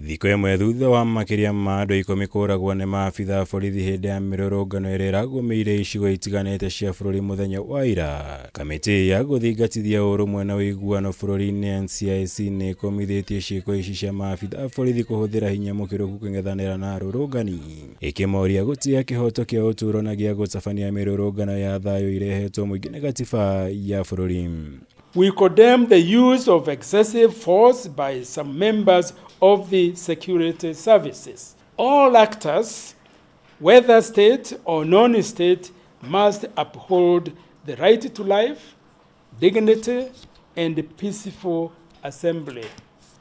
Thiko ĩmwe thutha wa makiria ma andũ 10 kũragwo nĩ maabitha a borithi hĩndĩ ya mĩrũrũngano ĩrĩa ĩragũmĩire icigo itiganĩte cia bũrũri mũthenya wa ira. Kamĩtĩ ya gũthingatithia ũrũmwe na ũiguano bũrũri-inĩ NCIC nĩ ĩkomithĩtie ciĩko ici cia maabitha a borithi kũhũthĩra hinya mũkĩrũku kũng'ethanĩra na arũrũngani, ĩkĩmoria gũtĩa kĩhoto kĩa ũtũro na gĩa gũtabania mĩrũrũngano ya thayũ irehetwo mũingĩ nĩ gatiba ya bũrũri. We condemn the use of excessive force by some members of the security services. All actors, whether state or non-state, must uphold the right to life, dignity, and peaceful assembly,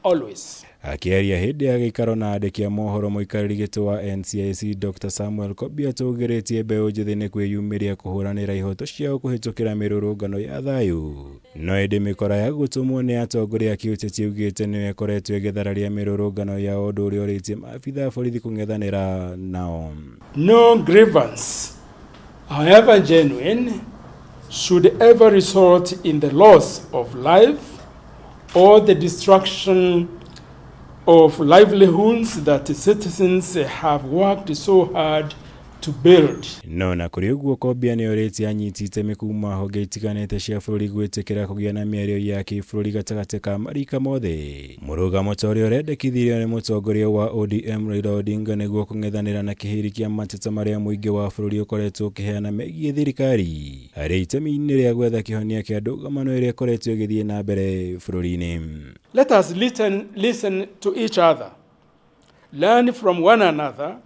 always. Akiaria hĩndĩ ya gĩikaro na andĩki a mohoro mũikarĩri gĩtĩ wa NCIC Dr. Samuel KOBIA tũgĩrĩtie mbeũ njĩthĩ nĩ kwĩyumĩria kũhũranĩra ihoto ciao kũhĩtũkĩra mĩrũrũngano ya thayũ. No ĩndĩ mĩkora ya gũtũmwo nĩ atongoria a kĩũteti augĩte nĩyo ĩkoretwo ĩgĩthararia mĩrũrũngano ya ũndũ ũrĩa ũrĩtie maabitha a borithi kũng'ethanĩra nao. No grievance, however genuine, should ever result in the loss of life or the destruction of livelihoods that citizens have worked so hard to build. No na kũrĩ ũguo KOBIA nĩ orĩtie anyiti itemi kuma honge itiganĩte cia bũrũri gwĩtĩkĩra kũgĩa na mĩario ya kĩbũrũri gatagatĩ ka marika mothe. Mũrũgamo ta ũrĩa ũrendekithirio nĩ mũtongoria wa ODM Raila Odinga nĩguo kũng'ethanĩra na kĩhĩri kĩa mateta marĩa mũingĩ wa bũrũri ũkoretwo ũkĩheana megiĩ thirikari harĩ itemi-inĩ rĩa gwetha kĩhonia kĩa ndũgamano ĩrĩa ĩkoretwo ĩgĩthiĩ na mbere bũrũri-inĩ. Let us listen to each other, learn from one another,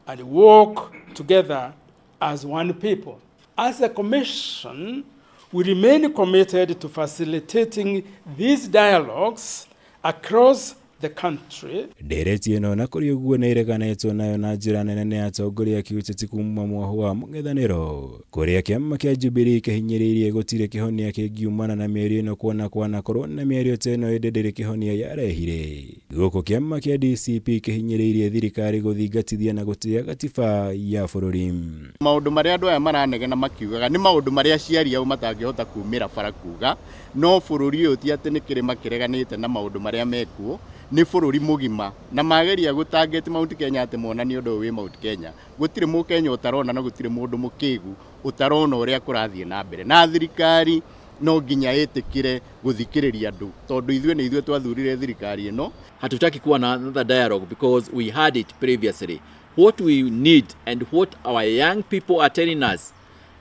and work together as one people. As a commission, we remain committed to facilitating these dialogues across the country. Nderetie no na kũrĩ ũguo nĩ ĩreganĩtwo nayo na njĩra nene nĩ atongoria a kĩũteti kuma mwaho wa mũng'ethanĩro, kũrĩa kĩama kĩa Jubilee kĩhinyĩrĩirie gũtirĩ kĩhonia kĩngiumana na mĩario ĩno kuona kũrĩ na mĩario ta ĩno ĩndĩ ndĩrĩ kĩhonia yarehire. Gũkũ kĩama kĩa DCP kĩhinyĩrĩirie thirikari gũthingatithia na gũtĩa gatiba ya bũrũri. Maũndũ marĩa andũ aya maranegena makiugaga nĩ maũndũ marĩa aciari ao matangĩhota kumĩra bara kuga, no bũrũri ũyũ ti atĩ nĩ kĩrĩma kĩreganĩte na maũndũ marĩa mekuo, nĩ bũrũri mũgima na mageria gũtangĩti Mount Kenya atĩ monanie ũndũ wĩ Mount Kenya. Gũtirĩ mũkenya ũtarona na gũtirĩ mũndũ mũkĩgu ũtarona ũrĩa kũrathiĩ na mbere, na thirikari no nginya ĩtĩkĩre gũthikĩrĩria andũ tondũ ithuĩ nĩ ithuĩ twathurire thirikari ĩno. Hatutaki kuwa na another dialogue because we had it previously. What we need and what our young people are telling us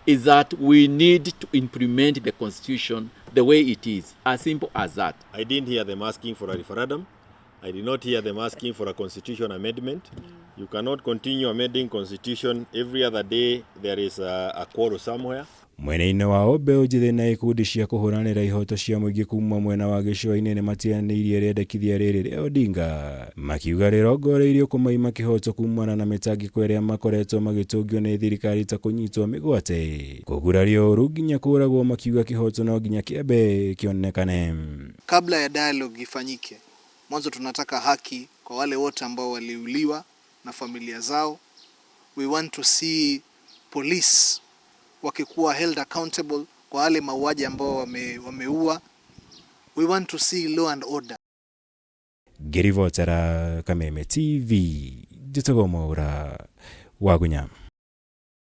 is that we need to implement the constitution the way it is, as simple as that. I didn't hear them asking for a referendum. I did not hear them asking for a constitution amendment. You cannot continue amending constitution every other day. There is a quarrel somewhere. Mwena-inĩ wao mbeũ njĩthĩ na ikundi cia kũhũranĩra ihoto cia mũingĩ kuma mwena wa gĩcũa-inĩ nĩ matianĩirie rĩendekithia rĩrĩ rĩa Odinga, makiuga rĩrongoreirio kũmaima kĩhoto kumana na mĩtangĩko ĩrĩa makoretwo magĩtũngio nĩ thirikari ta kũnyitwo mĩgwate, kũgurario ũru nginya kũragwo, makiuga kĩhoto no nginya kĩambe kĩonekane. Kabla ya dialogue ifanyike, mwanzo tunataka haki kwa wale wote ambao waliuliwa na familia zao. We want to see police wakikuwa held accountable kwa wale mauaji ambao wameua. We want to see law and order. Gerivotera Kameme TV, Jitogomora Wagunya.